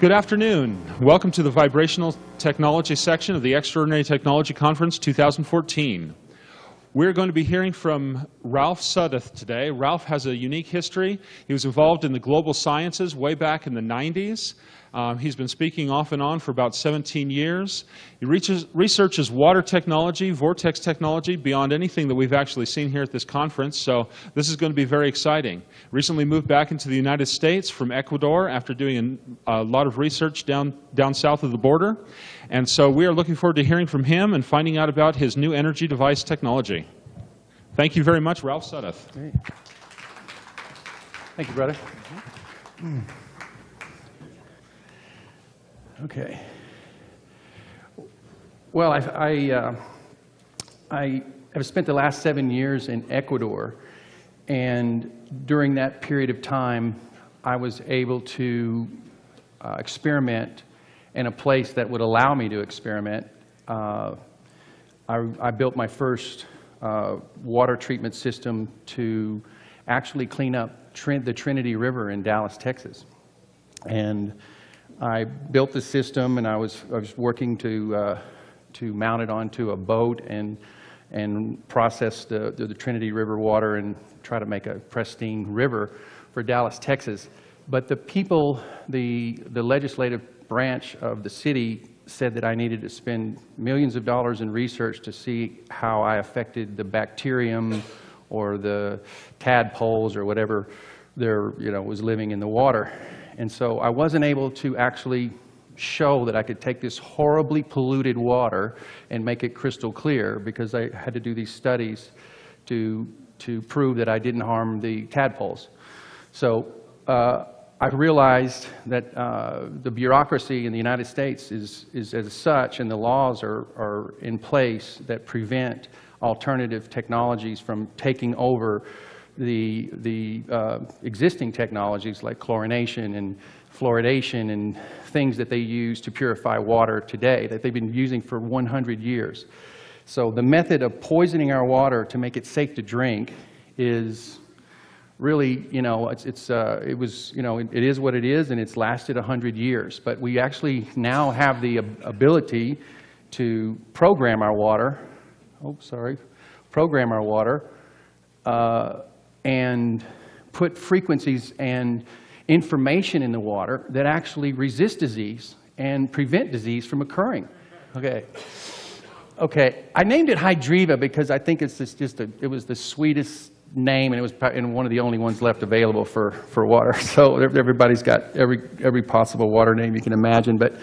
Good afternoon. Welcome to the Vibrational Technology section of the Extraordinary Technology Conference 2014. We're going to be hearing from Ralph Suddath today. Ralph has a unique history. He was involved in the global sciences way back in the 90s. He's been speaking off and on for about 17 years. He researches water technology, vortex technology, beyond anything that we've actually seen here at this conference, so this is going to be very exciting. Recently moved back into the United States from Ecuador after doing a lot of research down south of the border. And so we are looking forward to hearing from him and finding out about his new energy device technology. Thank you very much, Ralph Suddath. Great. Thank you, brother. Okay. Well, I have spent the last 7 years in Ecuador, and during that period of time, I was able to experiment in a place that would allow me to experiment. I built my first water treatment system to actually clean up the Trinity River in Dallas, Texas. And I built the system, and I was working to mount it onto a boat and process the Trinity River water and try to make a pristine river for Dallas, Texas. But the people, the legislative branch of the city said that I needed to spend millions of dollars in research to see how I affected the bacterium or the tadpoles or whatever was living in the water. And so I wasn't able to actually show that I could take this horribly polluted water and make it crystal clear, because I had to do these studies to prove that I didn't harm the tadpoles. So I realized that the bureaucracy in the United States is as such, and the laws are in place that prevent alternative technologies from taking over the existing technologies like chlorination and fluoridation and things that they use to purify water today that they've been using for 100 years. So the method of poisoning our water to make it safe to drink is really, it is what it is, and it's lasted 100 years. But we actually now have the ability to program our water. Program our water. And put frequencies and information in the water that actually resist disease and prevent disease from occurring. Okay. I named it Hydriva because I think it's it was the sweetest name, and it was one of the only ones left available for water. So everybody's got every possible water name you can imagine. But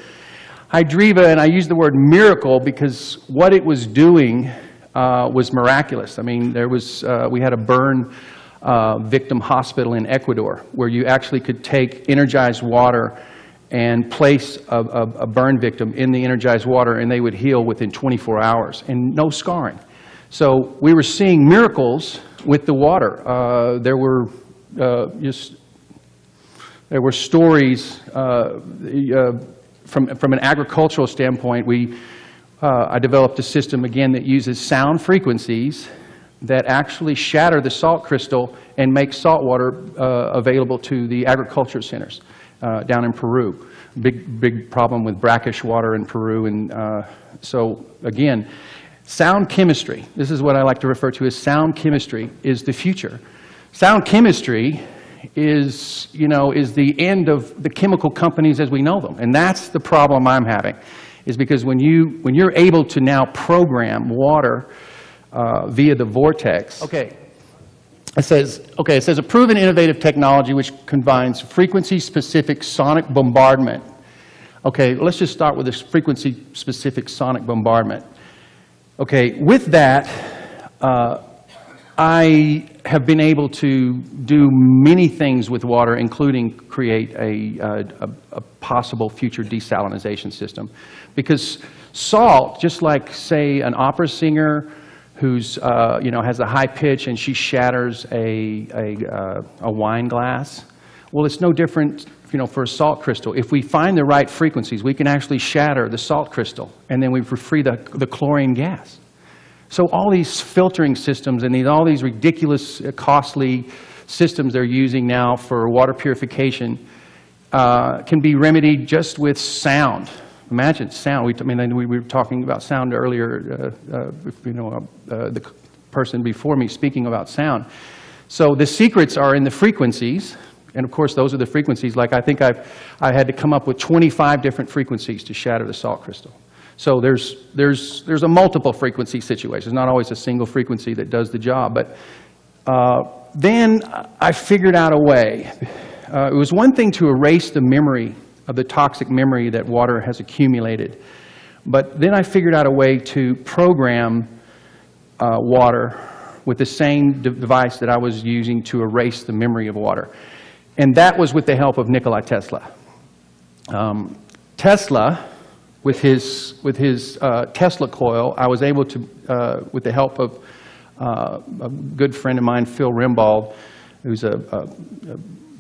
Hydriva, and I use the word miracle because what it was doing was miraculous. I mean, we had a burn victim hospital in Ecuador where you actually could take energized water and place a burn victim in the energized water, and they would heal within 24 hours and no scarring. So we were seeing miracles with the water. There were stories from an agricultural standpoint. I developed a system again that uses sound frequencies that actually shatter the salt crystal and make salt water available to the agriculture centers down in Peru. Big problem with brackish water in Peru. And so again, sound chemistry, this is what I like to refer to as sound chemistry, is the future. Sound chemistry is the end of the chemical companies as we know them. And that's the problem I'm having, is because when you're able to now program water via the vortex. It says a proven innovative technology which combines frequency-specific sonic bombardment. Okay, let's just start with this frequency-specific sonic bombardment. Okay, with that, I have been able to do many things with water, including create a possible future desalinization system. Because salt, just like, say, an opera singer who's has a high pitch and she shatters a wine glass. Well, it's no different, for a salt crystal. If we find the right frequencies, we can actually shatter the salt crystal, and then we free the chlorine gas. So all these filtering systems and all these ridiculous, costly systems they're using now for water purification can be remedied just with sound. Imagine sound. We were talking about sound earlier, the person before me speaking about sound. So the secrets are in the frequencies, and of course those are the frequencies. Like I think I had to come up with 25 different frequencies to shatter the salt crystal. So there's a multiple frequency situation. It's not always a single frequency that does the job. But then I figured out a way. It was one thing to erase the memory of the toxic memory that water has accumulated. But then I figured out a way to program water with the same device that I was using to erase the memory of water. And that was with the help of Nikola Tesla. Tesla, with his Tesla coil, I was able to, with the help of a good friend of mine, Phil Rimbaud, who's a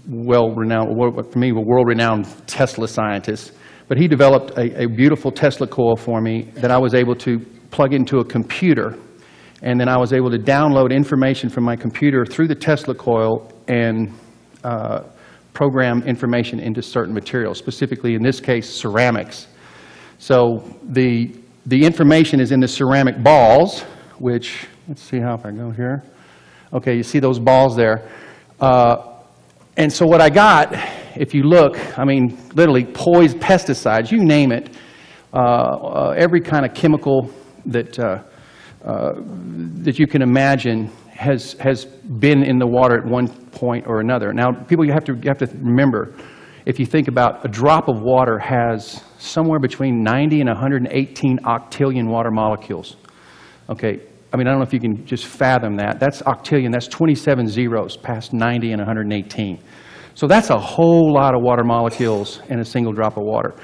well-renowned, for me, a world-renowned Tesla scientist. But he developed a beautiful Tesla coil for me that I was able to plug into a computer. And then I was able to download information from my computer through the Tesla coil and program information into certain materials, specifically, in this case, ceramics. So the information is in the ceramic balls, which, let's see how if I go here. Okay, you see those balls there. And so what I got, if you look, I mean, literally poised pesticides, you name it, every kind of chemical that you can imagine has been in the water at one point or another. Now, people, you have to remember, if you think about a drop of water has somewhere between 90 and 118 octillion water molecules. Okay, I mean, I don't know if you can just fathom that. That's octillion, that's 27 zeros past 90 and 118. So that's a whole lot of water molecules in a single drop of water.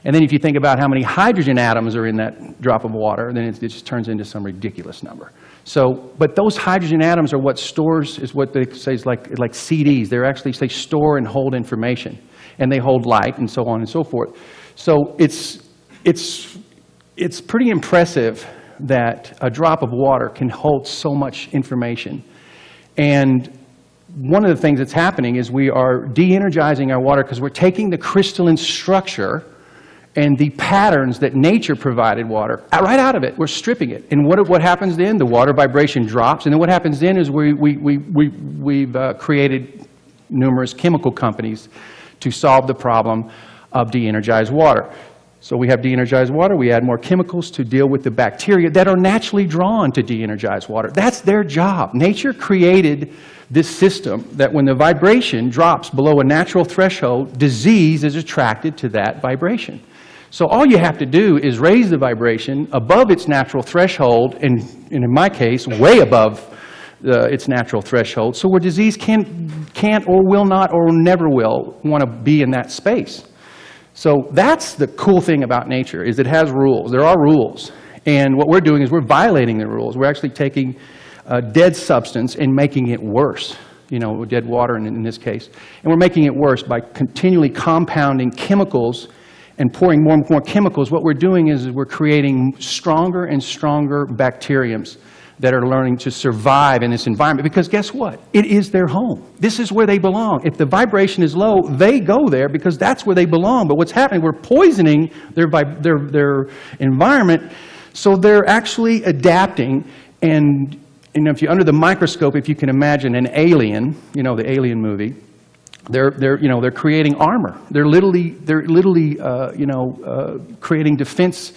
And then if you think about how many hydrogen atoms are in that drop of water, then it just turns into some ridiculous number. So, but those hydrogen atoms are what stores, is what they say is like CDs. They're actually, they store and hold information. And they hold light and so on and so forth. So it's pretty impressive that a drop of water can hold so much information. And one of the things that's happening is we are de-energizing our water because we're taking the crystalline structure and the patterns that nature provided water right out of it. We're stripping it. And what happens then? The water vibration drops. And then what happens then is we've created numerous chemical companies to solve the problem of de-energized water. So we have de-energized water, we add more chemicals to deal with the bacteria that are naturally drawn to de-energized water. That's their job. Nature created this system that when the vibration drops below a natural threshold, disease is attracted to that vibration. So all you have to do is raise the vibration above its natural threshold, and in my case, way above its natural threshold, so where disease can't or will not or never will want to be in that space. So that's the cool thing about nature, is it has rules. There are rules. And what we're doing is we're violating the rules. We're actually taking a dead substance and making it worse. You know, dead water in this case. And we're making it worse by continually compounding chemicals and pouring more and more chemicals. What we're doing is we're creating stronger and stronger bacteriums that are learning to survive in this environment, because guess what? It is their home. This is where they belong. If the vibration is low, they go there because that's where they belong. But what's happening, we're poisoning their environment, so they're actually adapting. And if you're under the microscope, if you can imagine an alien, you know, the Alien movie, they're creating armor. They're literally creating defense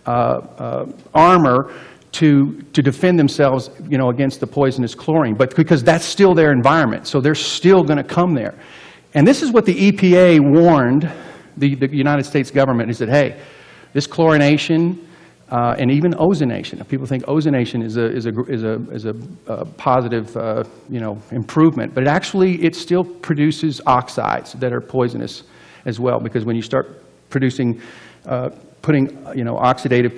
armor to defend themselves, you know, against the poisonous chlorine, but because that's still their environment, so they're still going to come there. And this is what the EPA warned the United States government. He said, hey, this chlorination and even ozonation. People think ozonation is a positive, improvement, but it still produces oxides that are poisonous as well, because when you start producing putting oxidative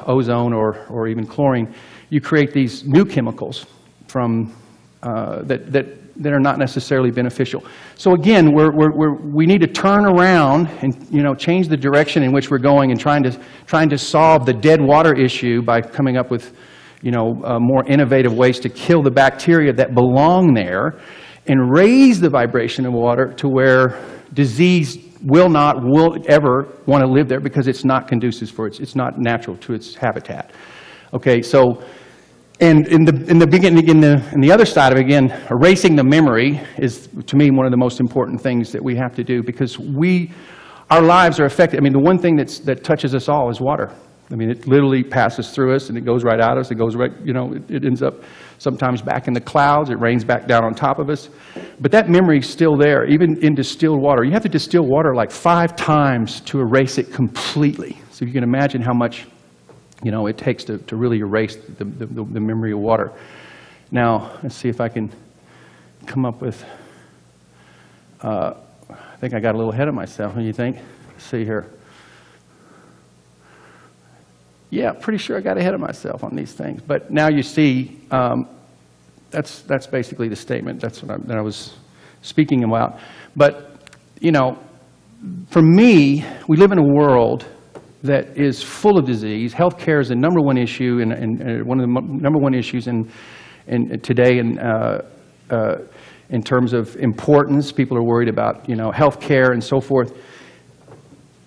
ozone or even chlorine, you create these new chemicals from that are not necessarily beneficial. So again, we need to turn around and change the direction in which we're going and trying to solve the dead water issue by coming up with more innovative ways to kill the bacteria that belong there, and raise the vibration of water to where disease will ever want to live there because it's not conducive for it's not natural to its habitat. Okay, so, and in the beginning, in the other side of it, again, erasing the memory is, to me, one of the most important things that we have to do, because our lives are affected. I mean, the one thing that touches us all is water. I mean, it literally passes through us, and it goes right out of us. It goes right, it ends up sometimes back in the clouds. It rains back down on top of us. But that memory's still there, even in distilled water. You have to distill water like 5 times to erase it completely. So you can imagine how much, it takes to really erase the memory of water. Now, let's see if I can come up with, I think I got a little ahead of myself. What do you think? Let's see here. Yeah, pretty sure I got ahead of myself on these things. But now you see, that's basically the statement. That's what that I was speaking about. But, for me, we live in a world that is full of disease. Healthcare is the number one issue, and one of the number one issues today in terms of importance. People are worried about, healthcare and so forth.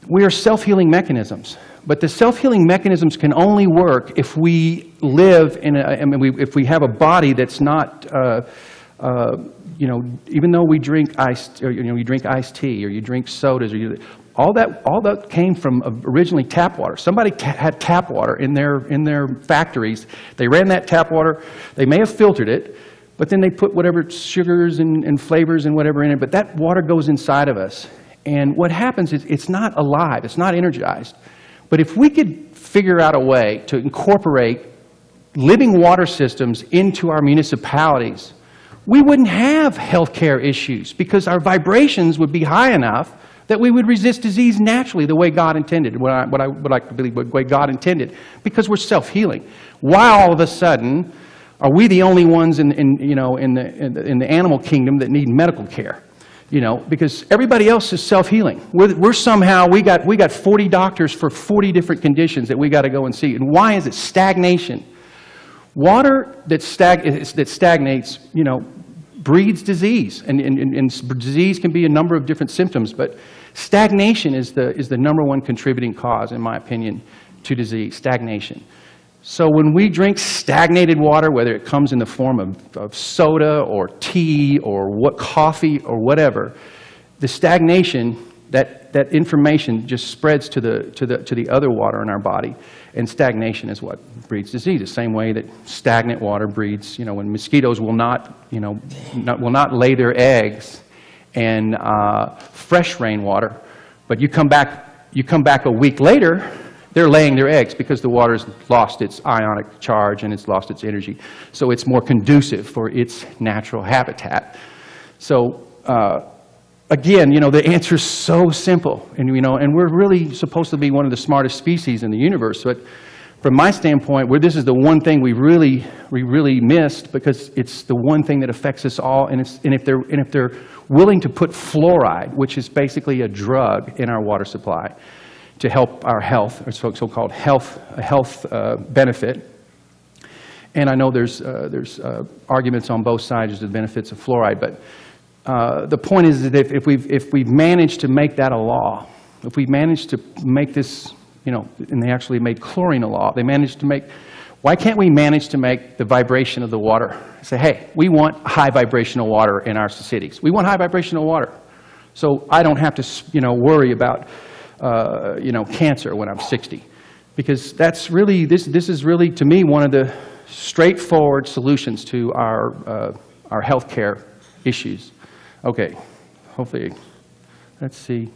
We are self-healing mechanisms. But the self-healing mechanisms can only work if we live if we have a body that's not, even though we drink iced, you drink iced tea or you drink sodas, all that came from originally tap water. Somebody had tap water in their factories. They ran that tap water. They may have filtered it, but then they put whatever sugars and flavors and whatever in it. But that water goes inside of us, and what happens is it's not alive. It's not energized. But if we could figure out a way to incorporate living water systems into our municipalities, we wouldn't have healthcare issues, because our vibrations would be high enough that we would resist disease naturally, the way God intended, what I would like to believe, the way God intended, because we're self-healing. Why all of a sudden are we the only ones in the animal kingdom that need medical care? Because everybody else is self-healing. We're somehow, we got 40 doctors for 40 different conditions that we got to go and see. And why is it? Stagnation. Water that stagnates, breeds disease. And disease can be a number of different symptoms, but stagnation is the number one contributing cause, in my opinion, to disease, stagnation. So when we drink stagnated water, whether it comes in the form of soda or tea or coffee or whatever, the stagnation, that information just spreads to the other water in our body, and stagnation is what breeds disease. The same way that stagnant water breeds, when mosquitoes will not lay their eggs in fresh rainwater, but you come back a week later, they're laying their eggs because the water's lost its ionic charge and it's lost its energy. So it's more conducive for its natural habitat. So again, the answer is so simple. And, and we're really supposed to be one of the smartest species in the universe. But from my standpoint, this is the one thing we really missed, because it's the one thing that affects us all. And if they're willing to put fluoride, which is basically a drug, in our water supply, to help our health, or so-called health benefit. And I know there's arguments on both sides as to the benefits of fluoride, but the point is that if we've managed to make that a law, if we've managed to make this, and they actually made chlorine a law, why can't we manage to make the vibration of the water? Say, hey, we want high vibrational water in our cities. We want high vibrational water. So I don't have to, worry about cancer when I'm 60, because that's really, this is really, to me, one of the straightforward solutions to our healthcare issues. Okay, hopefully, let's see.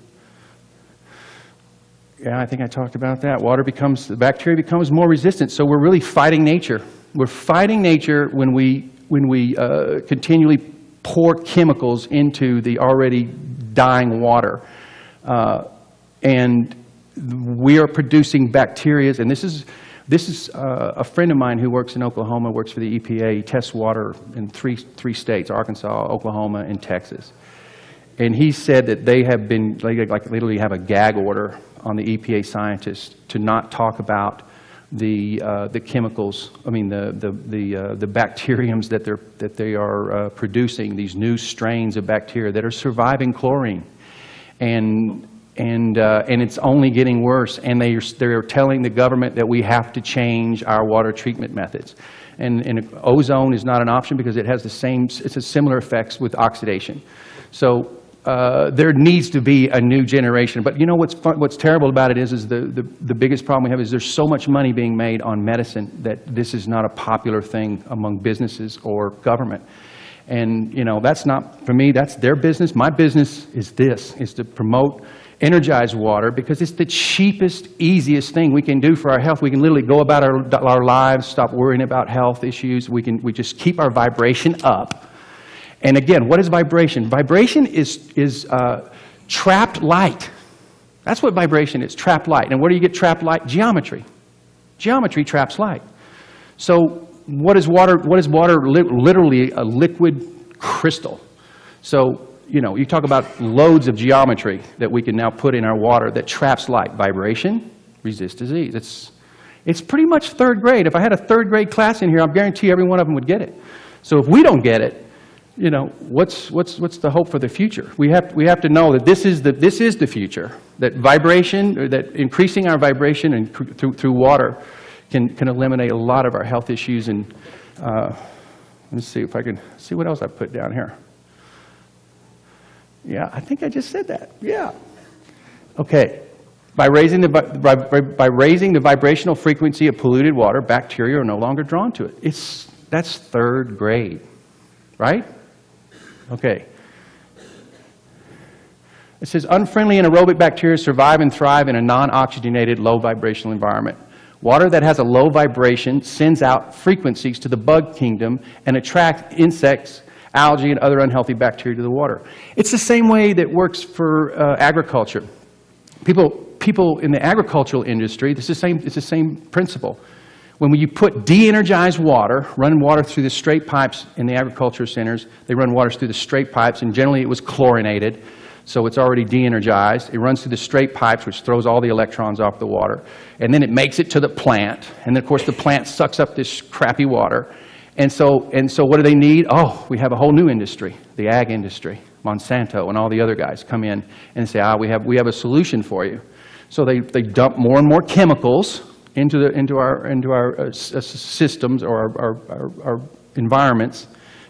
Yeah, I think I talked about that. The bacteria becomes more resistant, so we're really fighting nature. We're fighting nature when we continually pour chemicals into the already dying water. And we are producing bacteria, and this is a friend of mine who works in Oklahoma, works for the EPA. He tests water in three states: Arkansas, Oklahoma, and Texas. And he said that they have been, like literally have a gag order on the EPA scientists to not talk about the chemicals. I mean the bacteriums that they are producing, these new strains of bacteria that are surviving chlorine. and it's only getting worse. And they're telling the government that we have to change our water treatment methods. And ozone is not an option because it has it's a similar effects with oxidation. So there needs to be a new generation. But you know what's terrible about it is the biggest problem we have is there's so much money being made on medicine that this is not a popular thing among businesses or government. And you know, that's not, for me, that's their business. My business is to promote energized water because it's the cheapest, easiest thing we can do for our health. We can literally go about our lives, stop worrying about health issues. We just keep our vibration up. And again, what is vibration? Vibration is trapped light. That's what vibration is, trapped light. And where do you get trapped light? Geometry. Geometry traps light. So what is water? What is water? Literally a liquid crystal. So, you know, you talk about loads of geometry that we can now put in our water that traps light. Vibration, resist disease. It's pretty much third grade. If I had a third grade class in here, I guarantee every one of them would get it. So if we don't get it, you know, what's the hope for the future? We have to know that this is the future. That vibration, or that increasing our vibration and through water can eliminate a lot of our health issues. And let's see if I can see what else I put down here. Yeah, I think I just said that. Yeah. Okay. By raising the vibrational frequency of polluted water, bacteria are no longer drawn to it. That's third grade, right? Okay. It says unfriendly and aerobic bacteria survive and thrive in a non-oxygenated, low vibrational environment. Water that has a low vibration sends out frequencies to the bug kingdom and attracts insects, algae, and other unhealthy bacteria to the water. It's the same way that works for agriculture. People in the agricultural industry, it's the same principle. When you put de-energized water, run water through the straight pipes in the agriculture centers, they run water through the straight pipes, and generally it was chlorinated, so it's already de-energized. It runs through the straight pipes, which throws all the electrons off the water, and then it makes it to the plant, and then of course the plant sucks up this crappy water. And so what do they need? Oh, we have a whole new industry, the ag industry. Monsanto and all the other guys come in and say, we have a solution for you. So they dump more and more chemicals into our systems or our environments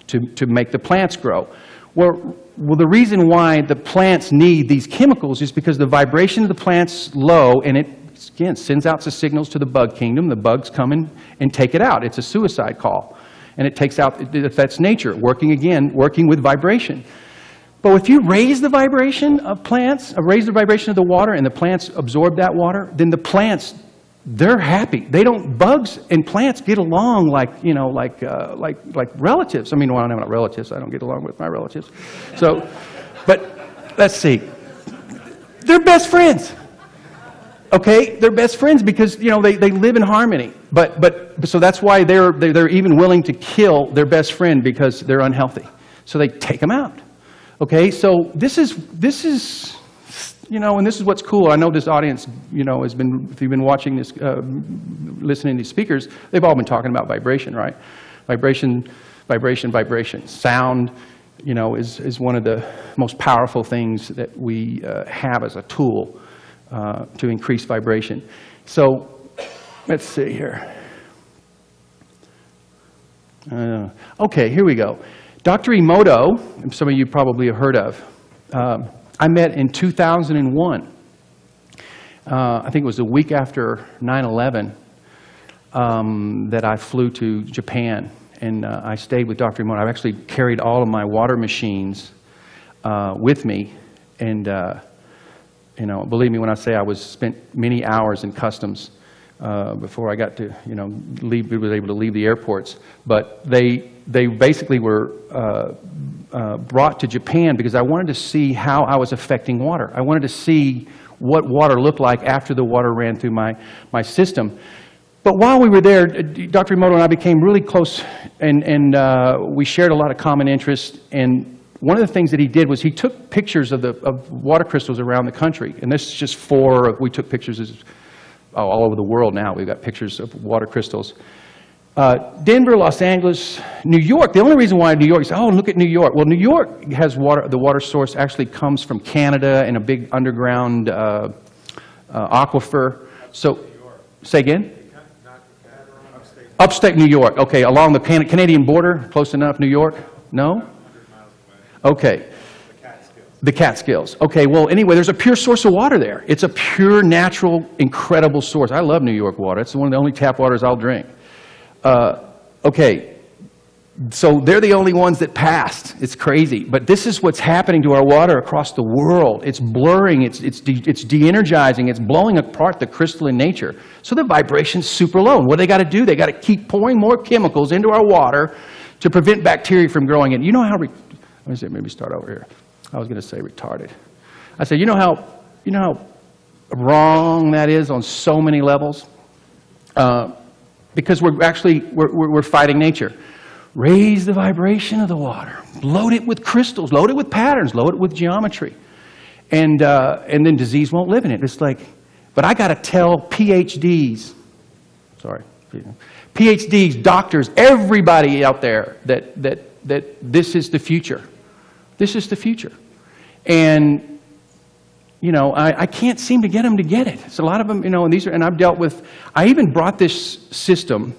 to make the plants grow. Well, the reason why the plants need these chemicals is because the vibration of the plant's low, and it, again, sends out the signals to the bug kingdom. The bugs come in and take it out. It's a suicide call. And it takes out, that's nature, working with vibration. But if you raise the vibration of plants, raise the vibration of the water, and the plants absorb that water, then the plants, they're happy. Bugs and plants get along like relatives. I mean, well, I'm not relatives. I don't get along with my relatives. So, but let's see. They're best friends. Okay, they're best friends because, you know, they live in harmony. So that's why they're even willing to kill their best friend because they're unhealthy. So they take them out. Okay, so this is, you know, and this is what's cool. I know this audience, you know, has been, if you've been watching this, listening to these speakers, they've all been talking about vibration, right? Vibration, vibration, vibration. Sound, you know, is one of the most powerful things that we have as a tool to increase vibration. So let's see here. Okay, here we go. Dr. Emoto, some of you probably have heard of, I met in 2001. I think it was a week after 9/11 that I flew to Japan, and I stayed with Dr. Emoto. I've actually carried all of my water machines with me, and you know, believe me when I say I spent many hours in customs before I got to, you know, was able to leave the airports. But they basically were brought to Japan because I wanted to see how I was affecting water. I wanted to see what water looked like after the water ran through my system. But while we were there, Dr. Emoto and I became really close, and we shared a lot of common interests. And one of the things that he did was he took pictures of water crystals around the country. And this is just we took pictures all over the world now. We've got pictures of water crystals. Denver, Los Angeles, New York. The only reason why New York is, oh, look at New York. Well, New York has water. The water source actually comes from Canada in a big underground aquifer. So, say again? Upstate New York. Okay, along the Canadian border, close enough. New York? No? Okay. The Catskills. Okay, well, anyway, there's a pure source of water there. It's a pure, natural, incredible source. I love New York water. It's one of the only tap waters I'll drink. Okay, so they're the only ones that passed. It's crazy. But this is what's happening to our water across the world. It's blurring, it's de-energizing, it's blowing apart the crystalline nature. So the vibration's super low. And what they got to do? They got to keep pouring more chemicals into our water to prevent bacteria from growing in. You know how, let me see, maybe start over here. I was going to say retarded. I said, you know how wrong that is on so many levels? Because we're fighting nature. Raise the vibration of the water. Load it with crystals. Load it with patterns. Load it with geometry. And then disease won't live in it. It's like, but I got to tell PhDs, PhDs, doctors, everybody out there that this is the future. This is the future. And, you know, I can't seem to get them to get it. So a lot of them, you know, and I've dealt with, I even brought this system.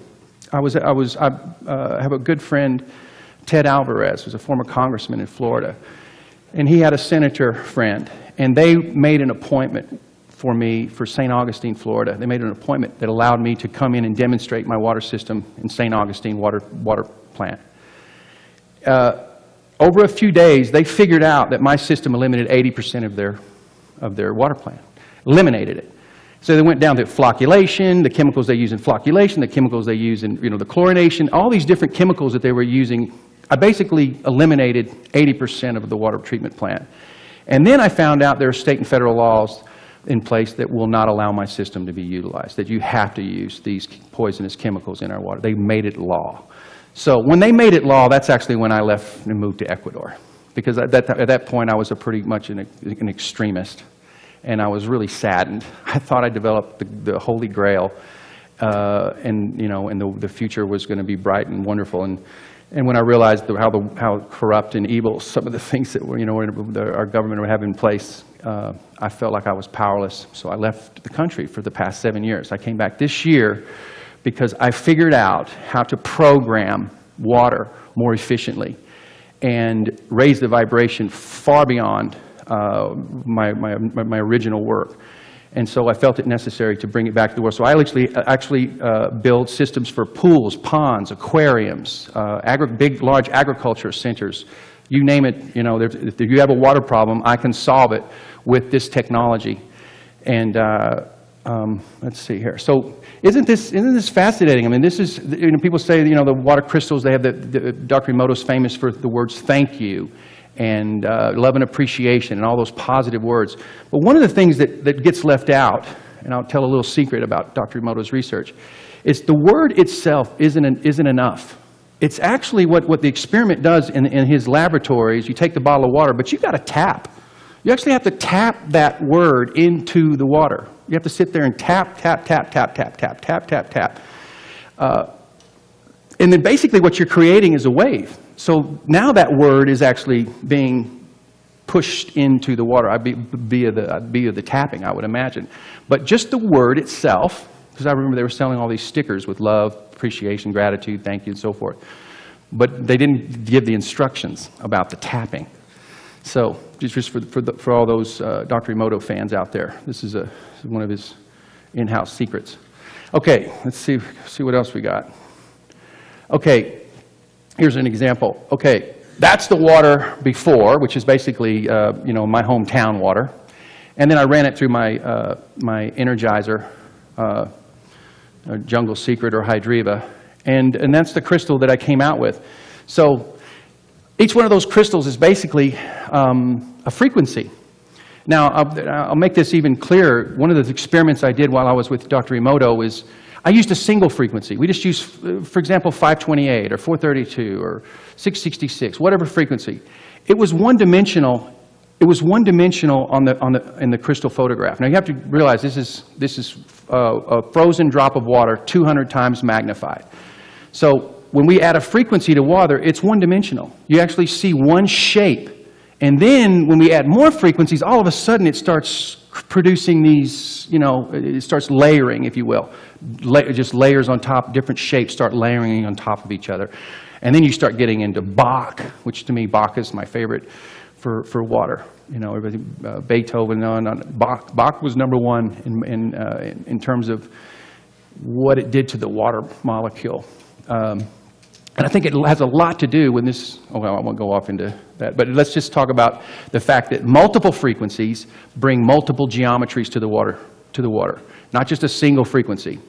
I have a good friend, Ted Alvarez, who's a former congressman in Florida. And he had a senator friend. And they made an appointment for me for St. Augustine, Florida. They made an appointment that allowed me to come in and demonstrate my water system in St. Augustine water plant. Over a few days, they figured out that my system eliminated 80% of their water plant. Eliminated it. So they went down to flocculation, the chemicals they use in flocculation, the chemicals they use in, the chlorination, all these different chemicals that they were using. I basically eliminated 80% of the water treatment plant. And then I found out there are state and federal laws in place that will not allow my system to be utilized, that you have to use these poisonous chemicals in our water. They made it law. So when they made it law, that's actually when I left and moved to Ecuador. Because at that point, I was pretty much an extremist. And I was really saddened. I thought I developed the Holy Grail. And the future was going to be bright and wonderful. And when I realized how corrupt and evil some of the things that our government would have in place, I felt like I was powerless. So I left the country for the past 7 years. I came back this year because I figured out how to program water more efficiently and raise the vibration far beyond my original work. And so I felt it necessary to bring it back to the world. So I actually build systems for pools, ponds, aquariums, big, large agriculture centers. You name it, if you have a water problem, I can solve it with this technology. And let's see here. So isn't this fascinating? I mean, this is, people say, the water crystals, they have Dr. Emoto's famous for the words thank you and love and appreciation and all those positive words. But one of the things that gets left out, and I'll tell a little secret about Dr. Emoto's research, is the word itself isn't enough. It's actually what the experiment does in his laboratories. You take the bottle of water, but you've got to tap. You actually have to tap that word into the water. You have to sit there and tap, tap, tap, tap, tap, tap, tap, tap, tap. And then basically what you're creating is a wave. So now that word is actually being pushed into the water via the tapping, I would imagine. But just the word itself, because I remember they were selling all these stickers with love, appreciation, gratitude, thank you, and so forth. But they didn't give the instructions about the tapping. So just for all those Dr. Emoto fans out there, this is one of his in-house secrets. Okay, let's see what else we got. Okay, here's an example. Okay, that's the water before, which is basically my hometown water, and then I ran it through my Energizer, Jungle Secret or Hydriva, and that's the crystal that I came out with. So each one of those crystals is basically a frequency. Now, I'll make this even clearer. One of the experiments I did while I was with Dr. Emoto is I used a single frequency. We just used, for example, 528 or 432 or 666, whatever frequency. It was one-dimensional. It was one-dimensional in the crystal photograph. Now you have to realize this is a frozen drop of water 200 times magnified. So when we add a frequency to water, it's one-dimensional. You actually see one shape. And then when we add more frequencies, all of a sudden it starts producing these, it starts layering, if you will. Just layers on top, different shapes start layering on top of each other. And then you start getting into Bach, which to me, Bach is my favorite for water. Everything, Beethoven, Bach was number one in terms of what it did to the water molecule. And I think it has a lot to do with this. Oh, well, I won't go off into that. But let's just talk about the fact that multiple frequencies bring multiple geometries to the water, not just a single frequency.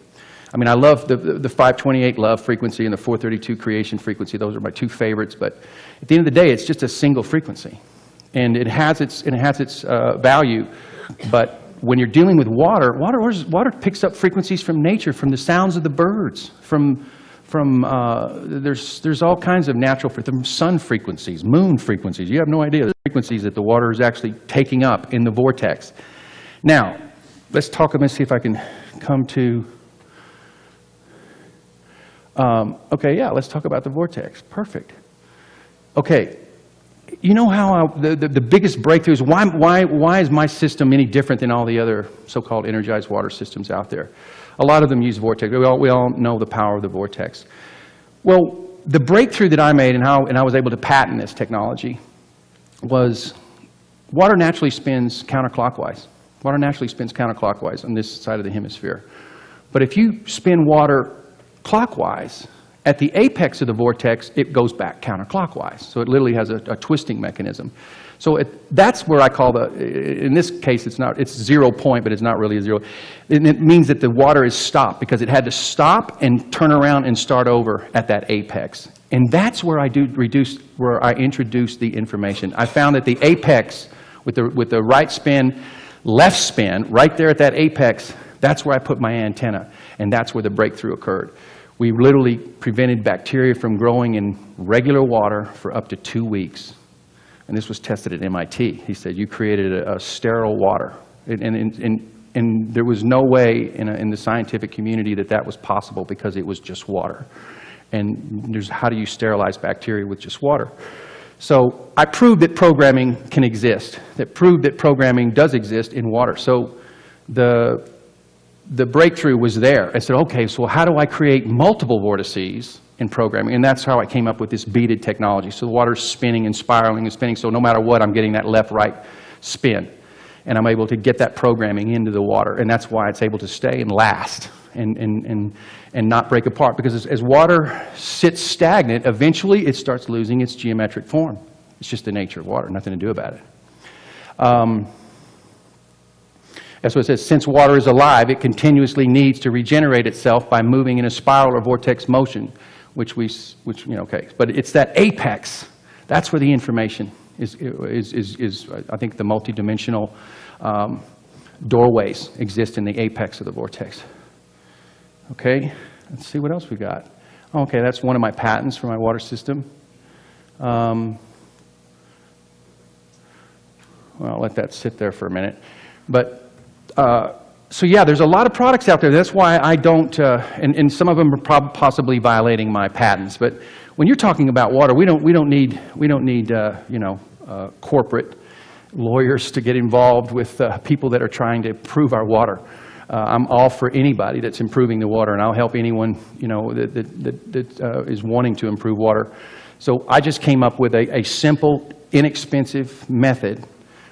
I mean, I love the 528 love frequency and the 432 creation frequency. Those are my two favorites. But at the end of the day, it's just a single frequency. And it has its value. But when you're dealing with water picks up frequencies from nature, from the sounds of the birds, there's all kinds of natural, from sun frequencies, moon frequencies. You have no idea the frequencies that the water is actually taking up in the vortex. Now, let's see if I can come to, let's talk about the vortex. Perfect. Okay, you know how the biggest breakthrough is, why is my system any different than all the other so-called energized water systems out there? A lot of them use vortex. We all know the power of the vortex. Well, the breakthrough that I made and I was able to patent this technology was water naturally spins counterclockwise. Water naturally spins counterclockwise on this side of the hemisphere. But if you spin water clockwise, at the apex of the vortex, it goes back counterclockwise. So it literally has a twisting mechanism. So that's where I call in this case, it's 0 point, but it's not really a zero. And it means that the water is stopped because it had to stop and turn around and start over at that apex. And that's where I introduce the information. I found that the apex with the right spin, left spin, right there at that apex, that's where I put my antenna. And that's where the breakthrough occurred. We literally prevented bacteria from growing in regular water for up to 2 weeks. And this was tested at MIT. He said, you created a sterile water. And there was no way in the scientific community that was possible because it was just water. And how do you sterilize bacteria with just water? So I proved that programming can exist, proved that programming does exist in water. So the breakthrough was there. I said, okay, so how do I create multiple vortices in programming? And that's how I came up with this beaded technology. So the water's spinning and spiraling and spinning, so no matter what, I'm getting that left-right spin. And I'm able to get that programming into the water. And that's why it's able to stay and last and not break apart. Because as water sits stagnant, eventually it starts losing its geometric form. It's just the nature of water, nothing to do about it. That's what it says. Since water is alive, it continuously needs to regenerate itself by moving in a spiral or vortex motion, okay. But it's that apex. That's where the information is I think the multidimensional doorways exist in the apex of the vortex. Okay, let's see what else we got. Okay, that's one of my patents for my water system. Well, I'll let that sit there for a minute. But so yeah, there's a lot of products out there. That's why I don't, and some of them are possibly violating my patents. But when you're talking about water, we don't need corporate lawyers to get involved with people that are trying to improve our water. I'm all for anybody that's improving the water, and I'll help anyone that is wanting to improve water. So I just came up with a simple, inexpensive method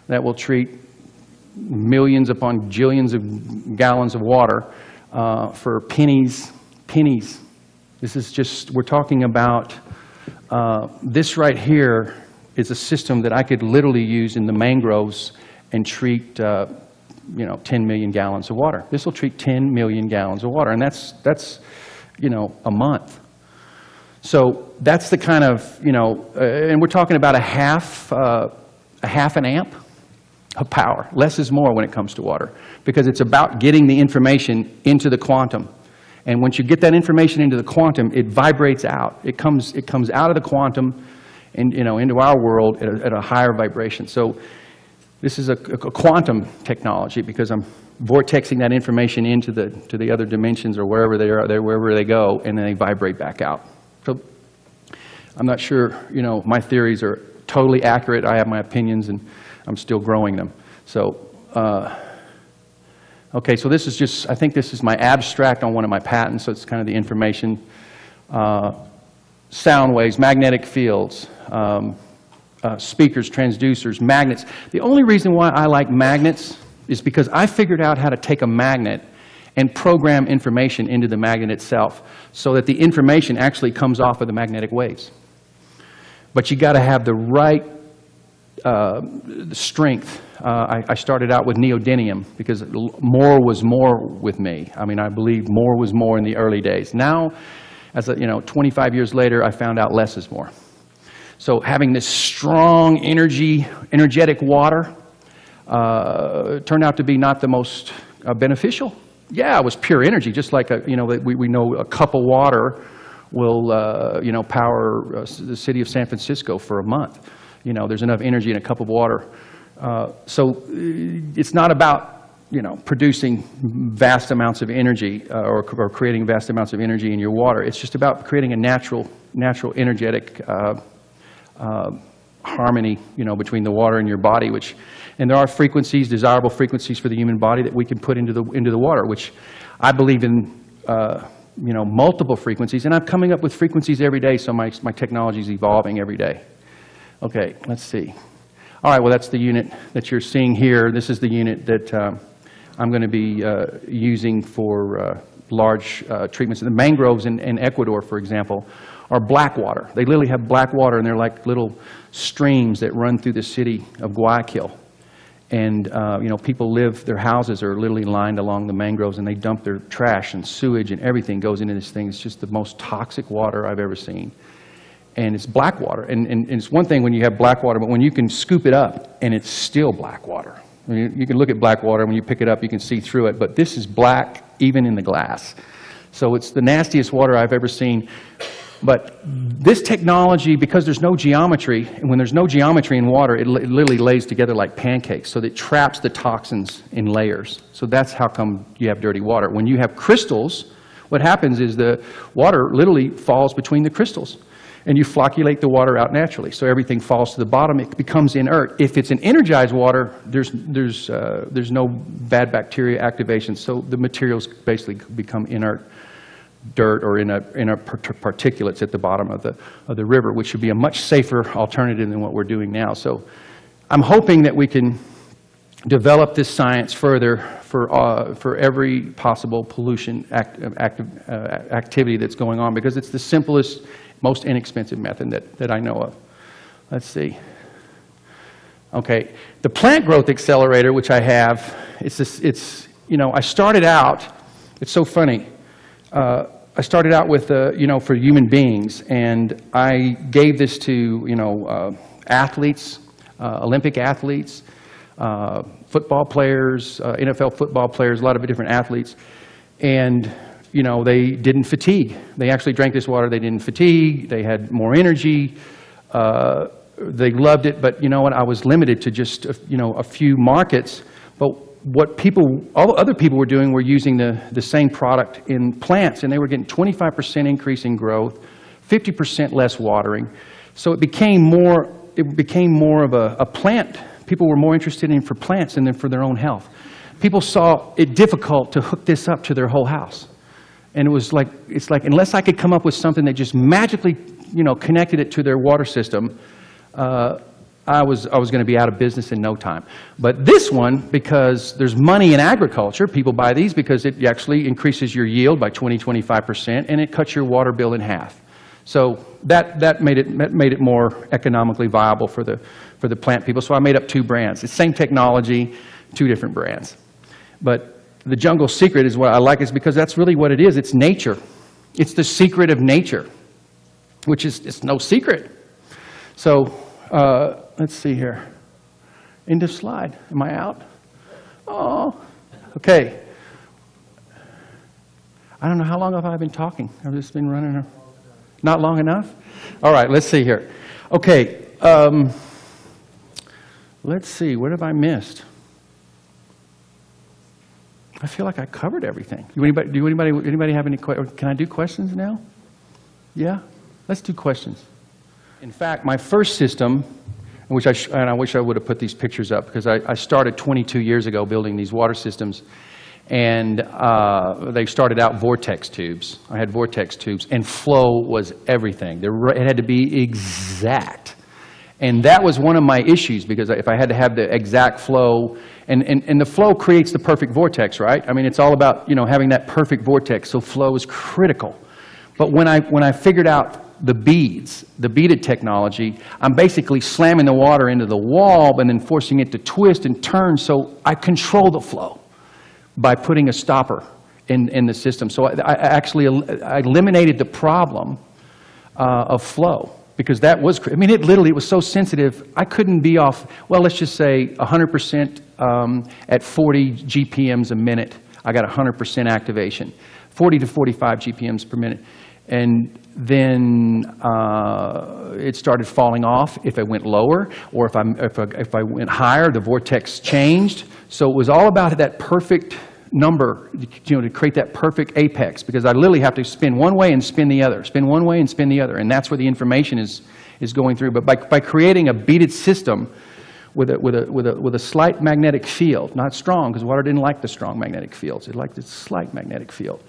that will treat millions upon jillions of gallons of water for pennies. This is just, we're talking about, this right here is a system that I could literally use in the mangroves and treat 10 million gallons of water. This will treat 10 million gallons of water, and that's a month. So that's the kind of, and we're talking about a half an amp of power. Less is more when it comes to water, because it's about getting the information into the quantum. And once you get that information into the quantum, it vibrates out. It comes out of the quantum and into our world at a higher vibration. So this is a quantum technology, because I'm vortexing that information into the other dimensions or wherever they are, wherever they go, and then they vibrate back out. So I'm not sure, my theories are totally accurate. I have my opinions, and I'm still growing them. So, okay, so this is just, I think this is my abstract on one of my patents, so it's kind of the information. Sound waves, magnetic fields, speakers, transducers, magnets. The only reason why I like magnets is because I figured out how to take a magnet and program information into the magnet itself so that the information actually comes off of the magnetic waves. But you got to have the right strength. I started out with neodymium because more was more with me. I mean, I believe more was more in the early days. Now, as 25 years later, I found out less is more. So having this strong energetic water turned out to be not the most beneficial. Yeah, it was pure energy, just like we know a cup of water will power the city of San Francisco for a month. There's enough energy in a cup of water. So it's not about producing vast amounts of energy or creating vast amounts of energy in your water. It's just about creating a natural energetic harmony, between the water and your body. And there are frequencies, desirable frequencies for the human body that we can put into the water, which I believe in. Multiple frequencies, and I'm coming up with frequencies every day. So my technology is evolving every day. Okay, let's see. All right, well, that's the unit that you're seeing here. This is the unit that I'm going to be using for large treatments. The mangroves in Ecuador, for example, are black water. They literally have black water, and they're like little streams that run through the city of Guayaquil. And people their houses are literally lined along the mangroves, and they dump their trash and sewage and everything goes into this thing. It's just the most toxic water I've ever seen. And it's black water. And it's one thing when you have black water, but when you can scoop it up and it's still black water. I mean, you can look at black water, when you pick it up, you can see through it, but this is black even in the glass. So it's the nastiest water I've ever seen. But this technology, because there's no geometry, and when there's no geometry in water, it literally lays together like pancakes, so that it traps the toxins in layers. So that's how come you have dirty water. When you have crystals, what happens is the water literally falls between the crystals, and you flocculate the water out naturally. So everything falls to the bottom, it becomes inert. If it's an energized water, there's no bad bacteria activation, so the materials basically become inert dirt or in a particulates at the bottom of the river, which should be a much safer alternative than what we're doing now. So I'm hoping that we can develop this science further for every possible pollution activity that's going on, because it's the simplest, most inexpensive method that I know of. Let's see. Okay, the plant growth accelerator, which I have, I started out, it's so funny. I started out with, for human beings, and I gave this to, athletes, Olympic athletes, football players, NFL football players, a lot of different athletes, and, they didn't fatigue. They actually drank this water, they didn't fatigue, they had more energy, they loved it, but you know what, I was limited to just, a few markets, but what all other people were doing were using the same product in plants, and they were getting 25% increase in growth, 50% less watering. So it became more of a plant. People were more interested in for plants than for their own health. People saw it difficult to hook this up to their whole house. And it's like unless I could come up with something that just magically, connected it to their water system, I was going to be out of business in no time. But this one, because there's money in agriculture, people buy these because it actually increases your yield by 20–25%, and it cuts your water bill in half. So that made it more economically viable for the plant people. So I made up 2 brands. It's the same technology, 2 different brands. But the jungle secret is what I like, is because that's really what it is. It's nature. It's the secret of nature, which is it's no secret. So let's see here. End of slide. Am I out? Oh, okay. I don't know, how long have I been talking? I've just been running. Not long enough? All right, let's see here. Okay, let's see. What have I missed? I feel like I covered everything. Do anybody have any questions? Can I do questions now? Yeah? Let's do questions. In fact, my first system, and I wish I would have put these pictures up, because I started 22 years ago building these water systems, and they started out vortex tubes. I had vortex tubes, and flow was everything. It had to be exact. And that was one of my issues, because if I had to have the exact flow, and the flow creates the perfect vortex, right? I mean, it's all about, having that perfect vortex, so flow is critical. But when I figured out the beaded technology, I'm basically slamming the water into the wall and then forcing it to twist and turn, so I control the flow by putting a stopper in the system. So I eliminated the problem of flow, because that was, it was so sensitive, I couldn't be off, well, let's just say 100% at 40 GPMs a minute. I got 100% activation, 40 to 45 GPMs per minute. And then it started falling off if it went lower, or if I went higher, the vortex changed. So it was all about that perfect number, to create that perfect apex, because I literally have to spin one way and spin the other, spin one way and spin the other, and that's where the information is going through. But by creating a beaded system with a slight magnetic field, not strong, because water didn't like the strong magnetic fields, it liked the slight magnetic field.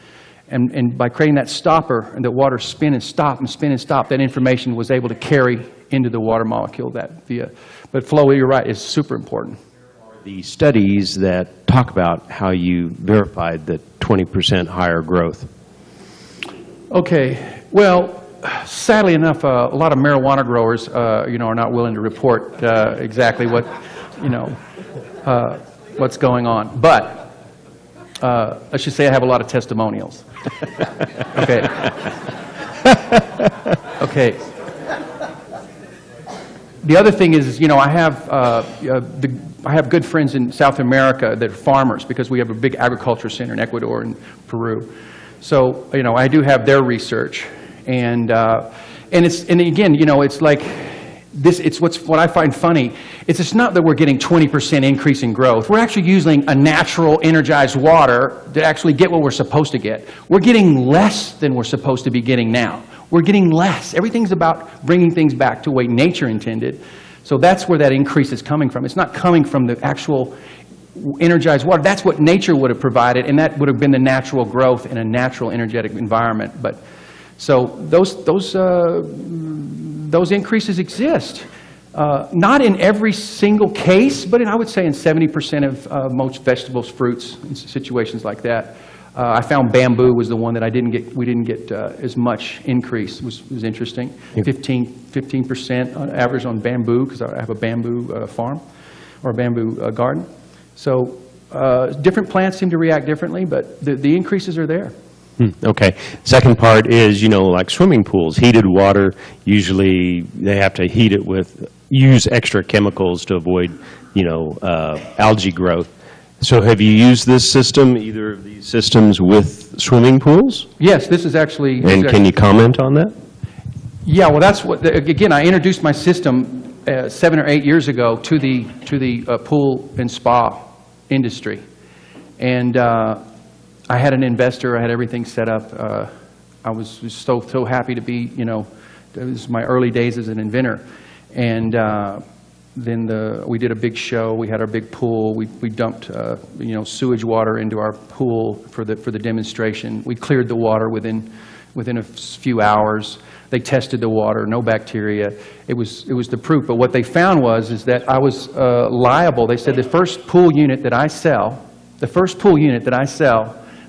And by creating that stopper and the water spin and stop and spin and stop, that information was able to carry into the water molecule but flow, you're right, is super important. The studies that talk about how you verified the 20% higher growth. Okay, well, sadly enough, a lot of marijuana growers, are not willing to report exactly what, what's going on. But let's just say I have a lot of testimonials. Okay. Okay. The other thing is, I have good friends in South America that are farmers, because we have a big agriculture center in Ecuador and Peru. So, I do have their research, and again, it's like this. It's what I find funny. It's not that we're getting 20% increase in growth. We're actually using a natural energized water to actually get what we're supposed to get. We're getting less than we're supposed to be getting now. We're getting less. Everything's about bringing things back to the way nature intended. So that's where that increase is coming from. It's not coming from the actual energized water. That's what nature would have provided, and that would have been the natural growth in a natural energetic environment. But so those increases exist. Not in every single case, but I would say in 70% of most vegetables, fruits, in situations like that. I found bamboo was the one that we didn't get as much increase. It was interesting. 15% on average on bamboo, because I have a bamboo farm or a bamboo garden. So different plants seem to react differently, but the increases are there. Okay. Second part is, like swimming pools, heated water, usually they have to heat it use extra chemicals to avoid, algae growth. So have you used this system, either of these systems, with swimming pools? Yes, this is actually... And can you comment on that? Yeah, well, that's what, again, I introduced my system 7 or 8 years ago to the pool and spa industry. And I had an investor, I had everything set up. I was so happy to be, it was my early days as an inventor. And then we did a big show. We had our big pool. We dumped sewage water into our pool for the demonstration. We cleared the water within a few hours. They tested the water, no bacteria. It was the proof. But what they found is that I was liable. They said the first pool unit that I sell,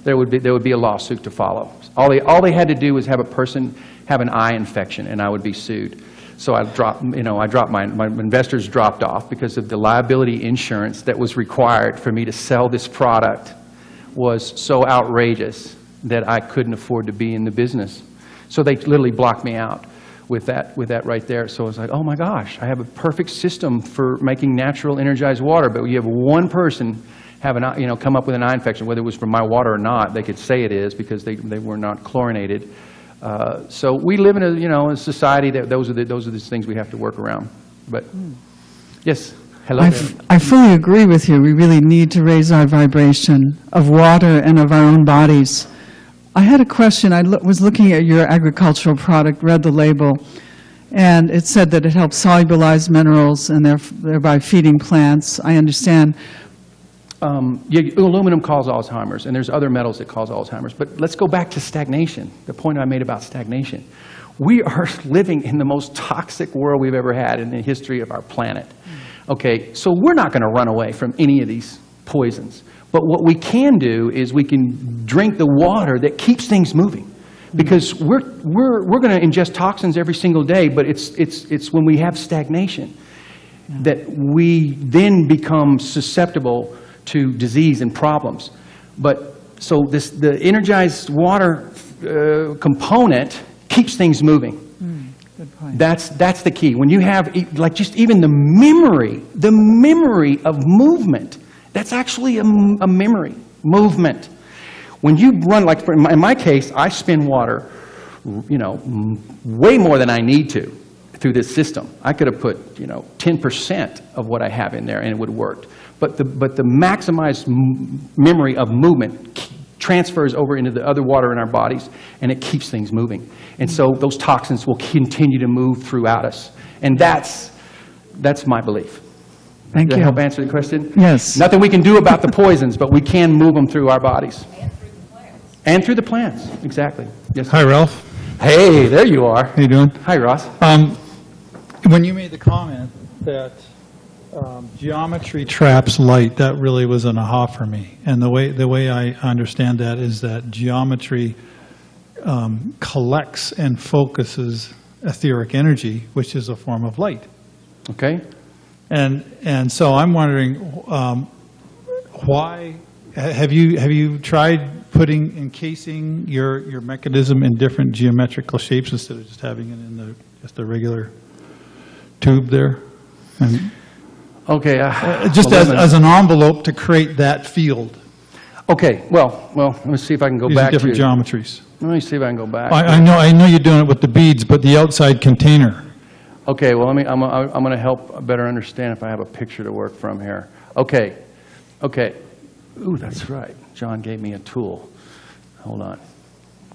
there would be a lawsuit to follow. All they had to do was have a person have an eye infection, and I would be sued. So my investors dropped off because of the liability insurance that was required for me to sell this product was so outrageous that I couldn't afford to be in the business. So they literally blocked me out with that right there. So I was like, oh my gosh, I have a perfect system for making natural energized water, but you have one person have come up with an eye infection, whether it was from my water or not. They could say it is because they were not chlorinated. So we live in a society that those are the things we have to work around. But yes. Hello there. I fully agree with you. We really need to raise our vibration of water and of our own bodies. I had a question. I was looking at your agricultural product, read the label, and it said that it helps solubilize minerals and thereby feeding plants. I understand. Yeah, aluminum causes Alzheimer's, and there's other metals that cause Alzheimer's. But let's go back to stagnation, the point I made about stagnation. We are living in the most toxic world we've ever had in the history of our planet. Okay, so we're not going to run away from any of these poisons. But what we can do is we can drink the water that keeps things moving. Because we're going to ingest toxins every single day, but it's when we have stagnation that we then become susceptible to disease and problems. But so the energized water component keeps things moving. Good point. That's the key. When you have like just even the memory of movement, that's actually a memory, movement. When you run, like in my case, I spin water, you know, way more than I need to through this system. I could have put, you know, 10% of what I have in there and it would have worked. But the maximized memory of movement transfers over into the other water in our bodies, and it keeps things moving. And so those toxins will continue to move throughout us. And that's my belief. Thank Does that you. help answer the question? Yes. Nothing we can do about the poisons, but we can move them through our bodies. And through the plants. Exactly. Yes. Hi, Ralph. Hey, there you are. How you doing? Hi, Ross. When you made the comment that geometry traps light, that really was an aha for me. And the way I understand that is that geometry collects and focuses etheric energy, which is a form of light. Okay. And so I'm wondering why have you tried encasing your mechanism in different geometrical shapes instead of just having it in just the regular tube there? And Okay. just well, as an envelope to create that field Okay. Well, let me see if I can go using back different to. geometries. Let me see if I can go back. I know you're doing it with the beads, but the outside container. Okay, well, I'm going to help better understand if I have a picture to work from here. Okay. Ooh, that's right. John gave me a tool. Hold on.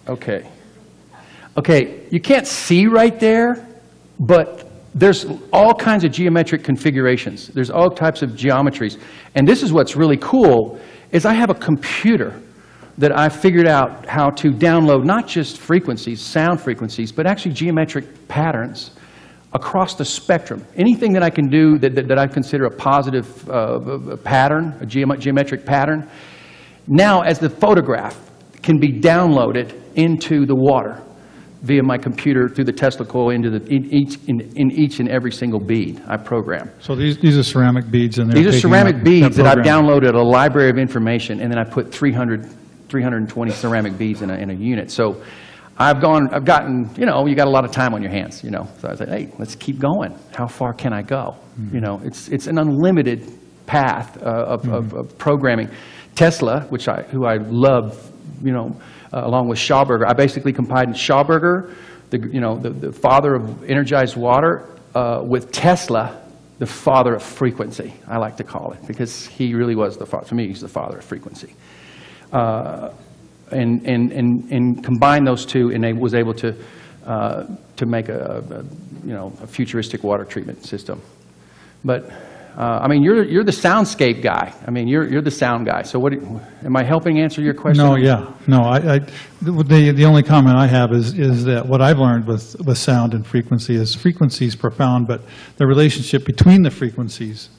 Okay, you can't see right there, but there's all kinds of geometric configurations. There's all types of geometries. And this is what's really cool, is I have a computer that I figured out how to download not just frequencies, sound frequencies, but actually geometric patterns across the spectrum. Anything that I can do that I consider a positive pattern, a geometric pattern, now as the photograph can be downloaded into the water via my computer through the Tesla coil into in each and every single bead I program. So these are ceramic beads, and These are ceramic beads that I've downloaded a library of information, and then I put 320 ceramic beads in a unit. So I've gotten, you know, you got a lot of time on your hands, you know. So I said, hey, let's keep going. How far can I go? You know, it's an unlimited path of programming. Tesla, who I love, you know, along with Schauberger, I basically combined Schauberger, the father of energized water, with Tesla, the father of frequency, I like to call it, because he really was the father. For me, he's the father of frequency. And combine those two, and I was able to make a futuristic water treatment system. But I mean, you're the soundscape guy. I mean, you're the sound guy. So am I helping answer your question? No, yeah, no. The only comment I have is that what I've learned with sound and frequency is frequency is profound, but the relationship between the frequencies,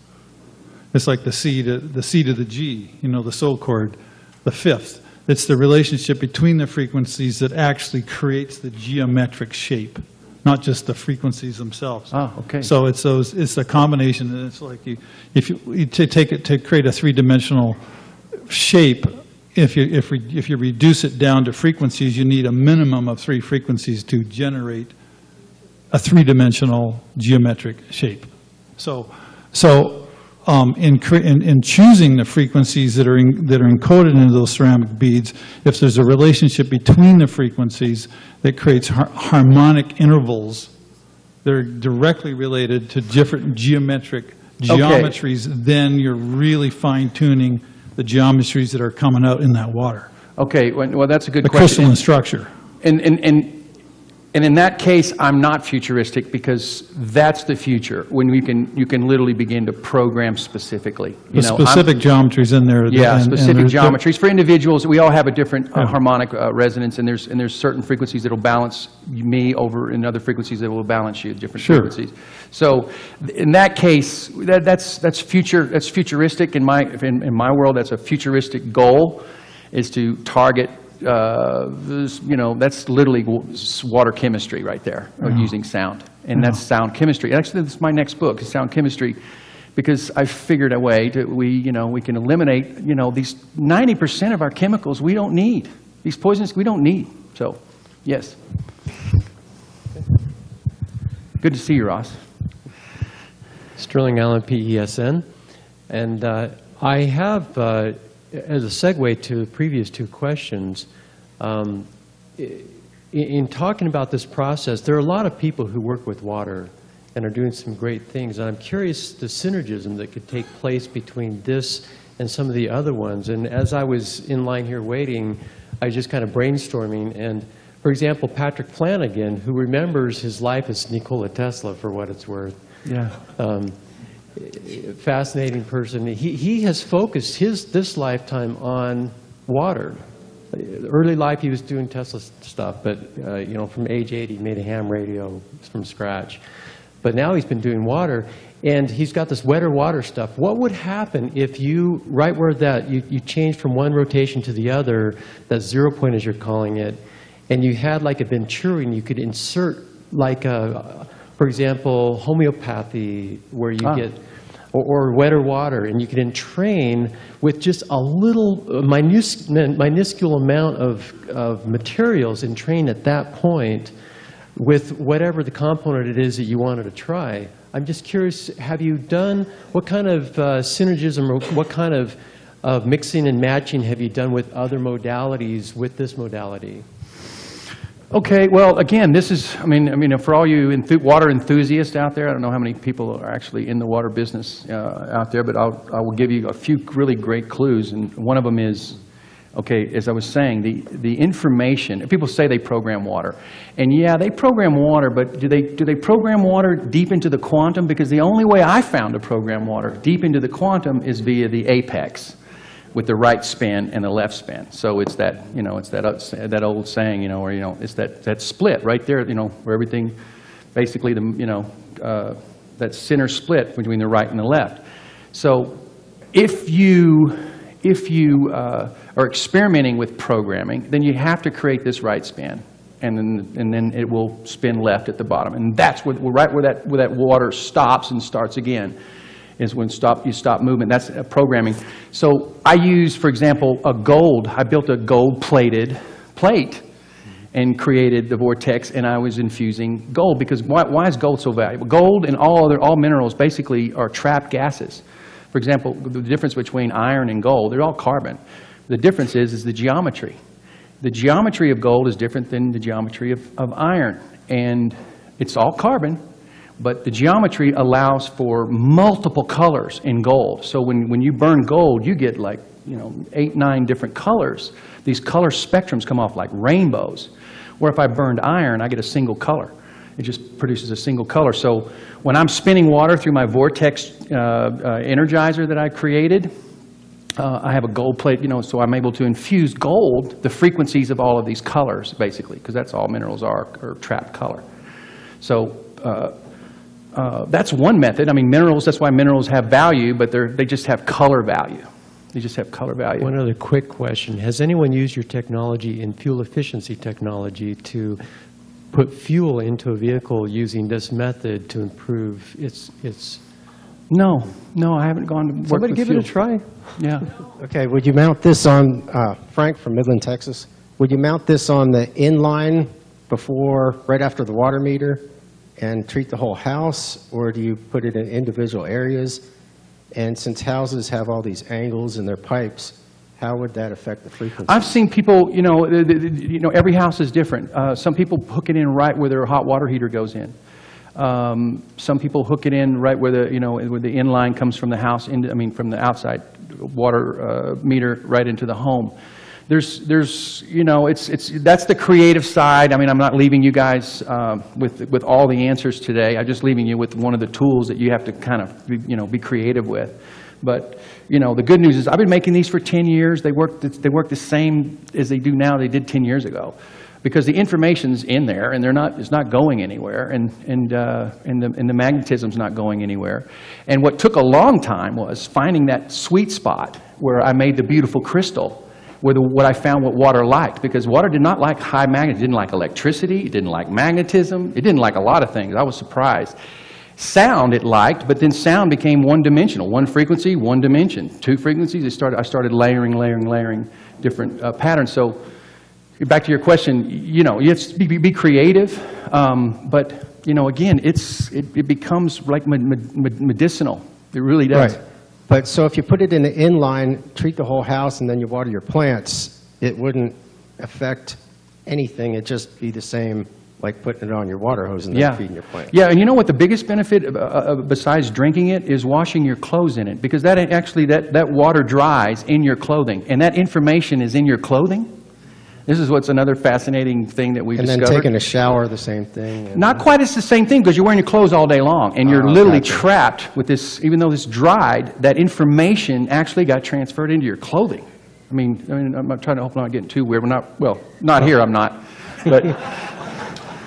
it's like the C to the G. You know, the soul chord, the fifth. It's the relationship between the frequencies that actually creates the geometric shape, not just the frequencies themselves. Oh, okay. So it's a combination, and it's like if you take it to create a three-dimensional shape. If you reduce it down to frequencies, you need a minimum of 3 frequencies to generate a three-dimensional geometric shape. So in choosing the frequencies that are encoded into those ceramic beads, if there's a relationship between the frequencies that creates harmonic intervals that are directly related to different geometric geometries, then you're really fine-tuning the geometries that are coming out in that water, Okay, well, that's a good the question. crystalline structure. And in that case, I'm not futuristic, because that's the future, when you can literally begin to program specifically. The specific geometries in there. Yeah, and specific there's geometries. For individuals, we all have a different harmonic resonance, and there's certain frequencies that will balance me over, and other frequencies that will balance you, different Sure. frequencies. So in that case, that's futuristic in my world. That's a futuristic goal, is to target. That's literally water chemistry right there, using sound, and that's sound chemistry. Actually, this is my next book, is sound chemistry, because I figured a way that we can eliminate, these 90% of our chemicals we don't need, these poisons we don't need. So, yes. Good to see you, Ross. Sterling Allen, PESN. And I have, as a segue to the previous two questions, in talking about this process, there are a lot of people who work with water and are doing some great things. And I'm curious the synergism that could take place between this and some of the other ones. And as I was in line here waiting, I was just kind of brainstorming. And for example, Patrick Flanagan, who remembers his life as Nikola Tesla, for what it's worth. Yeah. Fascinating person. He has focused this lifetime on water. Early life, he was doing Tesla stuff, but from age 8, he made a ham radio from scratch. But now he's been doing water, and he's got this wetter water stuff. What would happen if you, right where that you changed from one rotation to the other, that 0 point as you're calling it, and you had like a Venturi, and you could insert like for example, homeopathy, where you get, or wetter water, and you can entrain with just a little minuscule amount of materials, entrain at that point with whatever the component it is that you wanted to try. I'm just curious, have you done, what kind of synergism, or what kind of mixing and matching have you done with other modalities with this modality? Okay, well, again, this is, for all you water enthusiasts out there, I don't know how many people are actually in the water business out there, but I will give you a few really great clues, and one of them is, okay, as I was saying, the information, people say they program water, and yeah, they program water, but do they program water deep into the quantum? Because the only way I found to program water deep into the quantum is via the apex, with the right spin and the left spin. So it's that, it's that old saying, where, it's that split right there, where everything, basically, that center split between the right and the left. So if you are experimenting with programming, then you have to create this right spin, and then it will spin left at the bottom. And that's right where that water stops and starts again. Is when you stop movement. That's programming. So I use, for example, I built a gold-plated plate and created the vortex, and I was infusing gold, because why is gold so valuable? Gold and all minerals basically are trapped gases. For example, the difference between iron and gold, they're all carbon. The difference is the geometry. The geometry of gold is different than the geometry of iron, and it's all carbon. But the geometry allows for multiple colors in gold. So when you burn gold, you get like 8, 9 different colors. These color spectrums come off like rainbows. Where if I burned iron, I get a single color. It just produces a single color. So when I'm spinning water through my vortex energizer that I created, I have a gold plate, so I'm able to infuse gold, the frequencies of all of these colors, basically, because that's all minerals are trapped color. So that's one method. Minerals, that's why minerals have value, but they just have color value. They just have color value. One other quick question. Has anyone used your technology in fuel efficiency technology to put fuel into a vehicle using this method to improve its... No, I haven't gone to work Somebody with give fuel. it a try. Yeah. Okay, would you mount this on, Frank from Midland, Texas, would you mount this on the inline right after the water meter, and treat the whole house, or do you put it in individual areas? And since houses have all these angles in their pipes, how would that affect the frequency? I've seen people, every house is different. Some people hook it in right where their hot water heater goes in. Some people hook it in right where where the inline comes from the house, from the outside water meter right into the home. That's the creative side. I'm not leaving you guys with all the answers today. I'm just leaving you with one of the tools that you have to kind of, be creative with. But, the good news is I've been making these for 10 years. They work the same as they do now they did 10 years ago. Because the information's in there, and it's not going anywhere, and the magnetism's not going anywhere. And what took a long time was finding that sweet spot where I made the beautiful crystal, what I found what water liked, because water did not like high magnetism. It didn't like electricity. It didn't like magnetism. It didn't like a lot of things. I was surprised. Sound it liked, but then sound became one-dimensional. One frequency, one dimension. Two frequencies. I started layering different patterns. So back to your question, you have to be creative, but again, it becomes like medicinal. It really does. Right. But so if you put it in the inline, treat the whole house, and then you water your plants, it wouldn't affect anything. It'd just be the same, like putting it on your water hose and then feeding your plants. Yeah, and you know what the biggest benefit besides drinking it is washing your clothes in it, because that water dries in your clothing, and that information is in your clothing. This is what's another fascinating thing that we discovered. And then taking a shower, the same thing. Not quite as the same thing, because you're wearing your clothes all day long, and you're literally trapped with this. Even though this dried, that information actually got transferred into your clothing. I'm trying to hope I'm not getting too weird. Not here, I'm not. But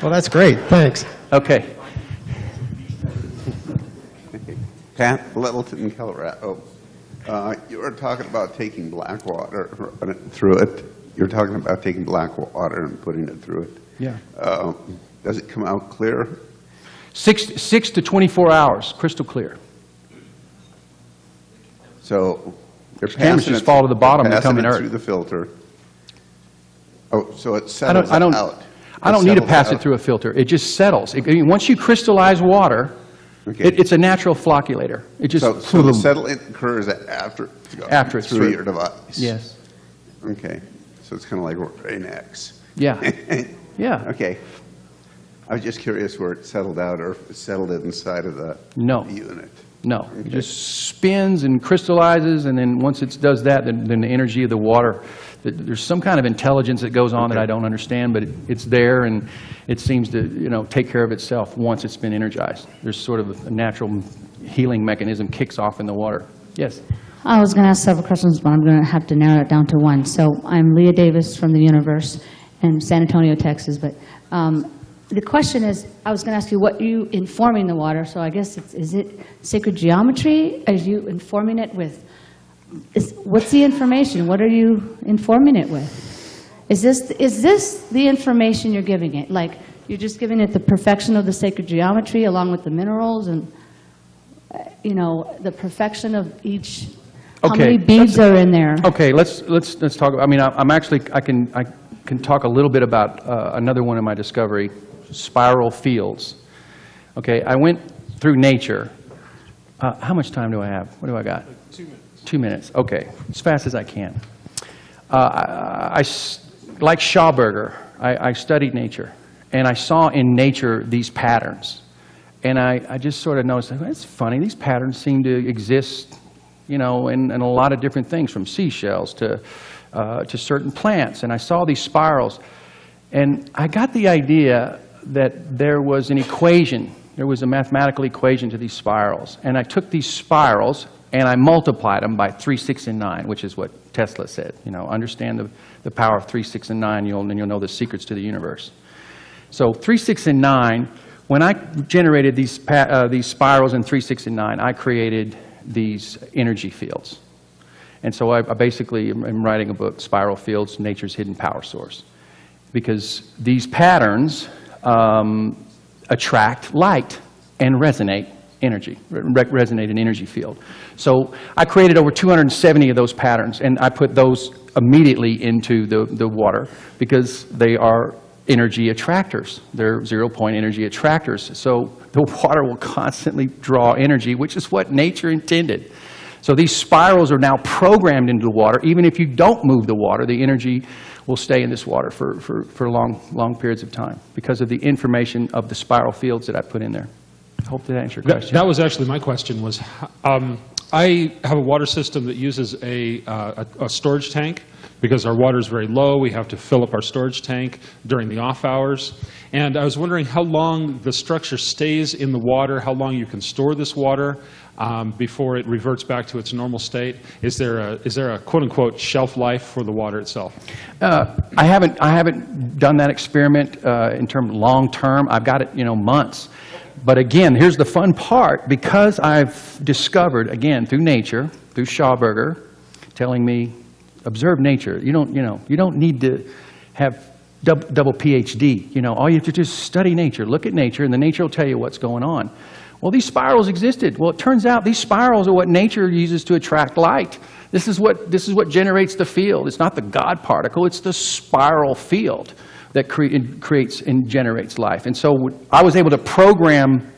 well, that's great. Thanks. Okay. Pat Littleton, Colorado. You were talking about taking black water, running it through it. You're talking about taking black water and putting it through it. Yeah. Does it come out clear? 6 to 24 hours, crystal clear. So you're Cameras just fall to the bottom and come inert. through the filter. Oh, so it settles out. I don't need to pass it through a filter. It just settles. Once you crystallize water, okay. it's a natural flocculator. It just so the settling occurs after it's through your device. Yes. Okay. So it's kind of like Rain-X. Yeah. Yeah. Okay. I was just curious where it settled out, or if it settled inside of the unit. No. It just spins and crystallizes, and then once it does that, then the energy of the water, there's some kind of intelligence that goes on that I don't understand, but it's there, and it seems to take care of itself once it's been energized. There's sort of a natural healing mechanism kicks off in the water. Yes? I was going to ask several questions, but I'm going to have to narrow it down to one. So I'm Leah Davis from the Universe in San Antonio, Texas. But the question is, I was going to ask you what you informing the water. So I guess is it sacred geometry? Are you informing it with? What's the information? What are you informing it with? Is this the information you're giving it? Like you're just giving it the perfection of the sacred geometry along with the minerals and the perfection of each. How many beads are in there? Okay, let's talk. I can talk a little bit about another one of my discovery, spiral fields. Okay, I went through nature. How much time do I have? What do I got? 2 minutes. 2 minutes. Okay, as fast as I can. Like Schauberger, I studied nature, and I saw in nature these patterns, and I just sort of noticed, it's funny. These patterns seem to exist. In a lot of different things, from seashells to certain plants. And I saw these spirals. And I got the idea that there was an equation. There was a mathematical equation to these spirals. And I took these spirals and I multiplied them by 3, 6, and 9, which is what Tesla said. Understand the power of 3, 6, and 9, and you'll know the secrets to the universe. So 3, 6, and 9, when I generated these spirals in 3, 6, and 9, I created these energy fields. And so I basically am writing a book, Spiral Fields, Nature's Hidden Power Source. Because these patterns attract light and resonate energy, resonate an energy field. So I created over 270 of those patterns, and I put those immediately into the water because they are energy attractors. They're zero-point energy attractors. So the water will constantly draw energy, which is what nature intended. So these spirals are now programmed into the water. Even if you don't move the water, the energy will stay in this water for long periods of time because of the information of the spiral fields that I put in there. I hope that answered your question. That was actually my question was, I have a water system that uses a storage tank because our water is very low. We have to fill up our storage tank during the off hours. And I was wondering how long the structure stays in the water, how long you can store this water before it reverts back to its normal state. Is there a quote-unquote shelf life for the water itself? I haven't done that experiment in terms of long-term. I've got it, months. But again, here's the fun part. Because I've discovered, again, through nature, through Schauberger, telling me, observe nature. You don't need to have double PhD. All you have to do is study nature, look at nature, and the nature will tell you what's going on. Well, these spirals existed. Well, it turns out these spirals are what nature uses to attract light. This is what generates the field. It's not the God particle, it's the spiral field that creates and generates life. And so I was able to program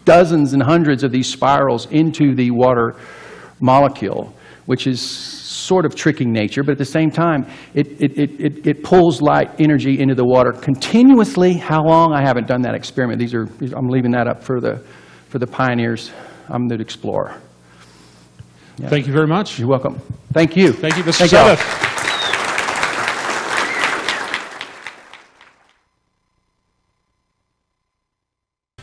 dozens and hundreds of these spirals into the water molecule, which is sort of tricking nature, but at the same time, it pulls light energy into the water continuously. How long? I haven't done that experiment. I'm leaving that up for the pioneers. I'm the explorer. Yeah. Thank you very much. You're welcome. Thank you. Thank you, Mr. Suddath.